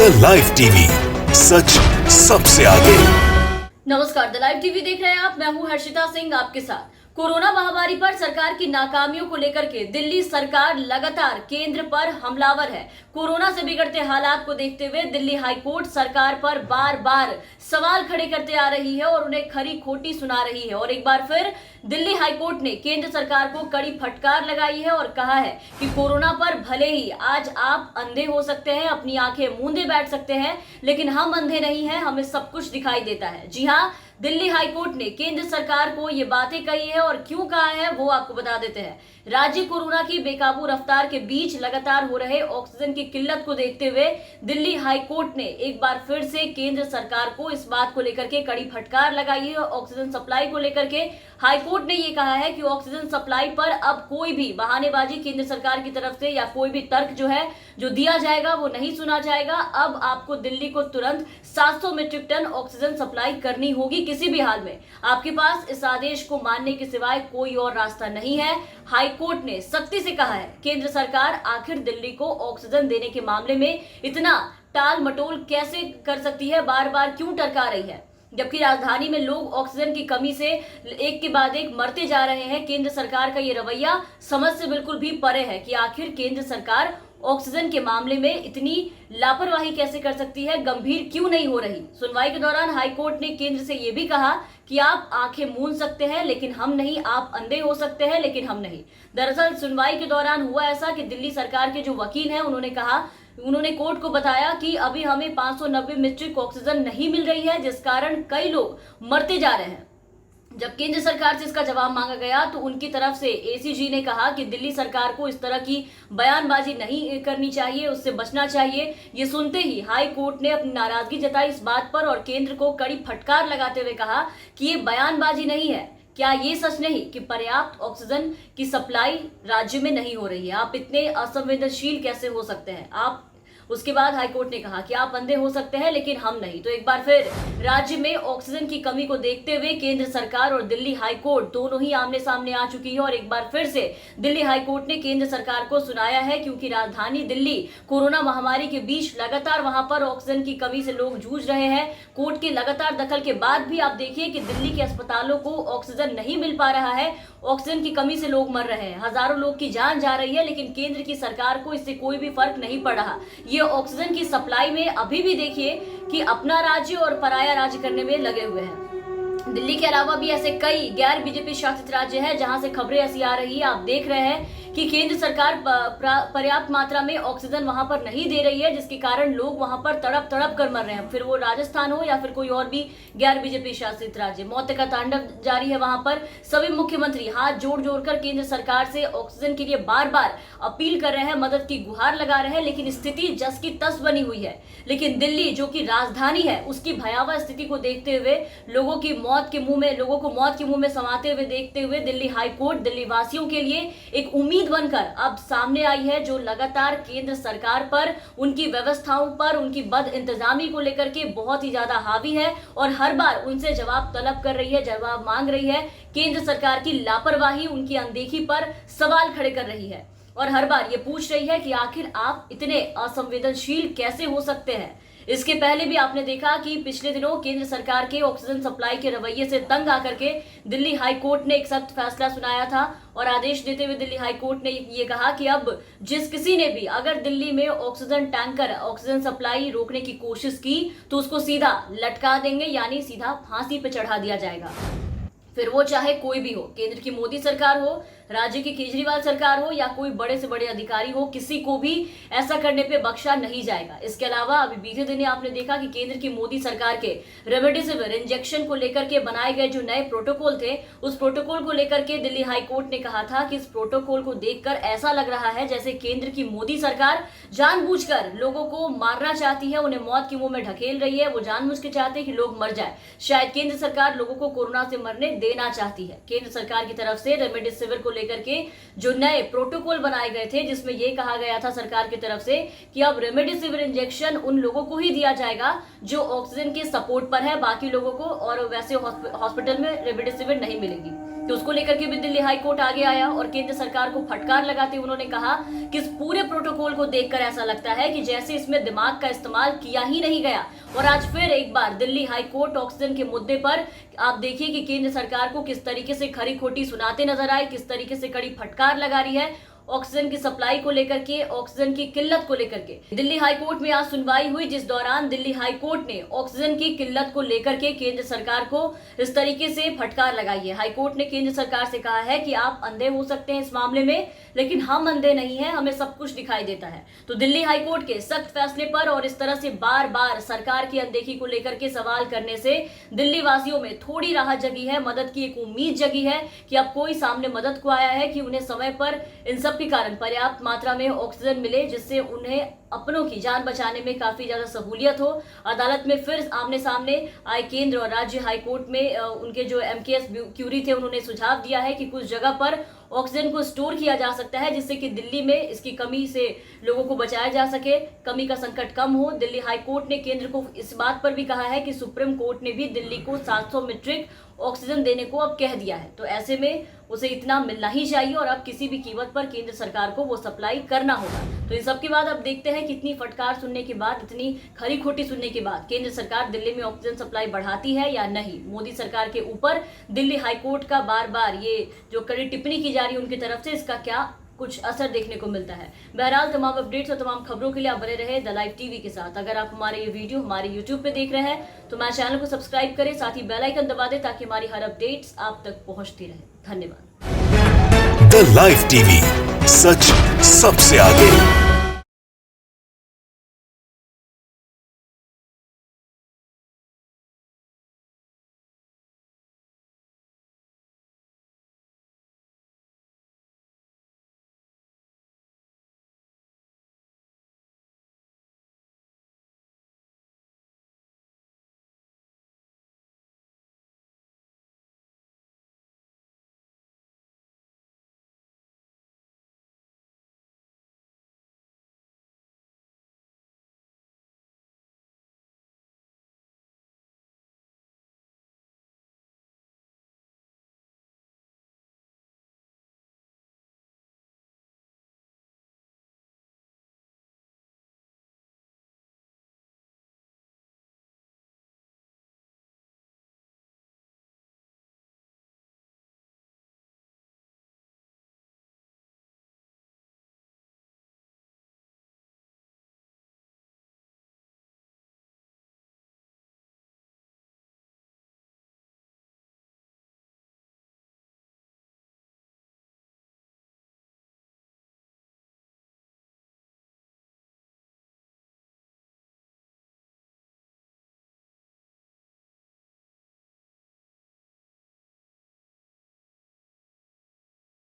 The live TV, सच सबसे आगे। नमस्कार, द लाइव टीवी देख रहे हैं आप। मैं हूं हर्षिता सिंह आपके साथ। कोरोना महामारी पर सरकार की नाकामियों को लेकर के दिल्ली सरकार लगातार केंद्र पर हमलावर है। कोरोना से बिगड़ते हालात को देखते हुए दिल्ली हाईकोर्ट सरकार पर बार बार सवाल खड़े करते आ रही है और उन्हें खरी खोटी सुना रही है। और एक बार फिर दिल्ली हाईकोर्ट ने केंद्र सरकार को कड़ी फटकार लगाई है और कहा है कि कोरोना पर भले ही आज आप अंधे हो सकते हैं, अपनी आंखें मूंदे बैठ सकते हैं, लेकिन हम अंधे नहीं हैं, हमें सब कुछ दिखाई देता है। जी हाँ, दिल्ली हाईकोर्ट ने केंद्र सरकार को ये बातें कही है और क्यों कहा है वो आपको बता देते हैं। राज्य कोरोना की बेकाबू रफ्तार के बीच लगातार हो रहे ऑक्सीजन की किल्लत को देखते हुए दिल्ली हाईकोर्ट ने एक बार फिर से केंद्र सरकार को इस बात को लेकर के कड़ी फटकार लगाई है। ऑक्सीजन सप्लाई को लेकर के हाईकोर्ट ने ये कहा है कि ऑक्सीजन सप्लाई पर अब कोई भी बहानेबाजी केंद्र सरकार की तरफ से या कोई भी तर्क जो दिया जाएगा वो नहीं सुना जाएगा। अब आपको दिल्ली को तुरंत 700 मीट्रिक टन ऑक्सीजन सप्लाई करनी होगी किसी भी हाल में। आपके पास इस आदेश को मानने के सिवाय कोई और रास्ता नहीं है। हाईकोर्ट ने सख्ती से कहा है, केंद्र सरकार आखिर दिल्ली को ऑक्सीजन देने के मामले में इतना टाल मटोल कैसे कर सकती है, बार बार क्यों टरका रही है, जबकि राजधानी में लोग ऑक्सीजन की कमी से एक के बाद एक मरते जा रहे हैं। केंद्र सरकार का ये रवैया समझ से बिल्कुल भी परे है कि आखिर केंद्र सरकार ऑक्सीजन के मामले में इतनी लापरवाही कैसे कर सकती है, गंभीर क्यों नहीं हो रही। सुनवाई के दौरान हाईकोर्ट ने केंद्र से यह भी कहा कि आप आंखें मूंद सकते हैं लेकिन हम नहीं, आप अंधे हो सकते हैं लेकिन हम नहीं। दरअसल सुनवाई के दौरान हुआ ऐसा कि दिल्ली सरकार के जो वकील हैं उन्होंने कोर्ट को बताया कि अभी हमें 590 मीट्रिक ऑक्सीजन नहीं मिल रही है, जिस कारण कई लोग मरते जा रहे हैं। जब केंद्र सरकार से इसका जवाब मांगा गया तो उनकी तरफ से एसीजी ने कहा कि दिल्ली सरकार को इस तरह की बयानबाजी नहीं करनी चाहिए, उससे बचना चाहिए। ये सुनते ही हाई कोर्ट ने अपनी नाराजगी जताई इस बात पर और केंद्र को कड़ी फटकार लगाते हुए कहा कि ये बयानबाजी नहीं है। क्या ये सच नहीं कि पर्याप्त ऑक्सीजन की सप्लाई राज्य में नहीं हो रही है? आप इतने असंवेदनशील कैसे हो सकते हैं? उसके बाद हाईकोर्ट ने कहा कि आप अंधे हो सकते हैं लेकिन हम नहीं। तो एक बार फिर राज्य में ऑक्सीजन की कमी को देखते हुए केंद्र सरकार और दिल्ली हाईकोर्ट दोनों ही आमने सामने आ चुकी है और एक बार फिर से दिल्ली हाईकोर्ट ने केंद्र सरकार को सुनाया है, क्योंकि राजधानी दिल्ली कोरोना महामारी के बीच लगातार वहां पर ऑक्सीजन की कमी से लोग जूझ रहे हैं। कोर्ट के लगातार दखल के बाद भी आप देखिए कि दिल्ली के अस्पतालों को ऑक्सीजन नहीं मिल पा रहा है, ऑक्सीजन की कमी से लोग मर रहे हैं, हजारों लोग की जान जा रही है, लेकिन केंद्र की सरकार को इससे कोई भी फर्क नहीं पड़ रहा। ये ऑक्सीजन की सप्लाई में अभी भी देखिए कि अपना राज्य और पराया राज्य करने में लगे हुए हैं। दिल्ली के अलावा भी ऐसे कई गैर बीजेपी शासित राज्य हैं जहां से खबरें ऐसी आ रही है। आप देख रहे हैं कि केंद्र सरकार पर्याप्त मात्रा में ऑक्सीजन वहां पर नहीं दे रही है, जिसके कारण लोग वहां पर तड़प तड़प कर मर रहे हैं। फिर वो राजस्थान हो या फिर कोई और भी गैर बीजेपी शासित राज्य, मौत का तांडव जारी है वहां पर। सभी मुख्यमंत्री हाथ जोड़ जोड़कर केंद्र सरकार से ऑक्सीजन के लिए बार बार अपील कर रहे हैं, मदद की गुहार लगा रहे हैं, लेकिन स्थिति जस की तस बनी हुई है। लेकिन दिल्ली जो कि राजधानी है, उसकी भयावह स्थिति को देखते हुए लोगों को मौत के मुंह में समाते हुए देखते हुए दिल्ली हाईकोर्ट दिल्ली वासियों के लिए एक उम्मीद बनकर अब सामने आई है, जो लगातार केंद्र सरकार पर, उनकी व्यवस्थाओं पर, उनकी बद इंतजामी को लेकर के बहुत ही ज्यादा हावी है और हर बार उनसे जवाब तलब कर रही है, जवाब मांग रही है। केंद्र सरकार की लापरवाही, उनकी अनदेखी पर सवाल खड़े कर रही है और हर बार ये पूछ रही है कि आखिर आप इतने असंवेदनशील कैसे हो सकते हैं। इसके पहले भी आपने देखा कि पिछले दिनों केंद्र सरकार के ऑक्सीजन सप्लाई के रवैये से तंग आकर के दिल्ली हाईकोर्ट ने एक सख्त फैसला सुनाया था और आदेश देते हुए दिल्ली हाईकोर्ट ने ये कहा कि अब जिस किसी ने भी अगर दिल्ली में ऑक्सीजन टैंकर, ऑक्सीजन सप्लाई रोकने की कोशिश की तो उसको सीधा लटका देंगे, यानी सीधा फांसी पे चढ़ा दिया जाएगा। फिर वो चाहे कोई भी हो, केंद्र की मोदी सरकार हो, राज्य की केजरीवाल सरकार हो या कोई बड़े से बड़े अधिकारी हो, किसी को भी ऐसा करने पे बख्शा नहीं जाएगा। इसके अलावा अभी बीते दिन आपने देखा कि केंद्र की मोदी सरकार के रेमडेसिविर इंजेक्शन को लेकर के बनाए गए जो नए प्रोटोकॉल थे, उस प्रोटोकॉल को लेकर के दिल्ली हाईकोर्ट ने कहा था कि इस प्रोटोकॉल को देखकर ऐसा लग रहा है जैसे केंद्र की मोदी सरकार जानबूझकर लोगों को मारना चाहती है, उन्हें मौत के मुंह में ढकेल रही है। वो जानबूझ के चाहते हैं कि लोग मर जाए। शायद केंद्र सरकार लोगों को कोरोना से मरने देना चाहती है। केंद्र सरकार की तरफ से रेमडेसिविर को लेकर के जो नए प्रोटोकॉल बनाए गए थे, जिसमें यह कहा गया था सरकार की तरफ से कि अब रेमडेसिविर इंजेक्शन उन लोगों को ही दिया जाएगा जो ऑक्सीजन के सपोर्ट पर है, बाकी लोगों को और वैसे हॉस्पिटल में रेमडेसिविर नहीं मिलेगी। तो उसको लेकर के भी दिल्ली हाई कोर्ट आगे आया और केंद्र सरकार को फटकार लगाते हुए उन्होंने कहा कि इस पूरे प्रोटोकॉल को देखकर ऐसा लगता है कि जैसे इसमें दिमाग का इस्तेमाल किया ही नहीं गया। और आज फिर एक बार दिल्ली हाई कोर्ट ऑक्सीजन के मुद्दे पर आप देखिए कि केंद्र सरकार को किस तरीके से खरी खोटी सुनाते नजर आए, किस तरीके से कड़ी फटकार लगा रही है ऑक्सीजन की सप्लाई को लेकर के, ऑक्सीजन की किल्लत को लेकर के। दिल्ली हाई कोर्ट में आज सुनवाई हुई, जिस दौरान दिल्ली हाई कोर्ट ने ऑक्सीजन की किल्लत को लेकर के केंद्र सरकार को इस तरीके से फटकार लगाई है। हाई कोर्ट ने केंद्र सरकार से कहा है कि आप अंधे हो सकते हैं इस मामले में, लेकिन हम अंधे नहीं हैं, हमें सब कुछ दिखाई देता है। तो दिल्ली हाई कोर्ट के सख्त फैसले पर और इस तरह से बार बार सरकार की अनदेखी को लेकर के सवाल करने से दिल्ली वासियों में थोड़ी राहत जगी है, मदद की एक उम्मीद जगी है कि अब कोई सामने मदद को आया है कि उन्हें समय पर इन सब के कारण पर्याप्त मात्रा में ऑक्सीजन मिले, जिससे उन्हें अपनों की जान बचाने में काफी ज्यादा सहूलियत हो। अदालत में फिर आमने सामने आए केंद्र और राज्य हाई कोर्ट में उनके जो एमकेएस क्यूरी थे उन्होंने सुझाव दिया है कि कुछ जगह पर ऑक्सीजन को स्टोर किया जा सकता है, जिससे कि दिल्ली में इसकी कमी से लोगों को बचाया जा सके, कमी का संकट कम हो। दिल्ली हाई कोर्ट ने केंद्र को इस बात पर भी कहा है कि सुप्रीम कोर्ट ने भी दिल्ली को 700 मीट्रिक ऑक्सीजन देने को अब कह दिया है, तो ऐसे में उसे इतना मिलना ही चाहिए और अब किसी भी कीमत पर केंद्र सरकार को वो सप्लाई करना होगा। तो इन सब के बाद अब देखते हैं कितनी फटकार सुनने के बाद, इतनी खरी खोटी सुनने के बाद केंद्र सरकार दिल्ली में ऑक्सीजन सप्लाई बढ़ाती है या नहीं। मोदी सरकार के ऊपर दिल्ली हाई कोर्ट का बार बार ये जो कड़ी टिप्पणी की जा रही है उनकी तरफ से, इसका क्या कुछ असर देखने को मिलता है। बहरहाल तमाम अपडेट्स और तमाम खबरों के लिए आप बने रहे द लाइव टीवी के साथ। अगर आप हमारे ये वीडियो हमारे यूट्यूब पे देख रहे हैं तो हमारे चैनल को सब्सक्राइब करें, साथ ही बेल आइकन दबा दें ताकि हमारी हर अपडेट्स आप तक पहुंचती रहे। धन्यवाद। द लाइव टीवी, सच सबसे आगे।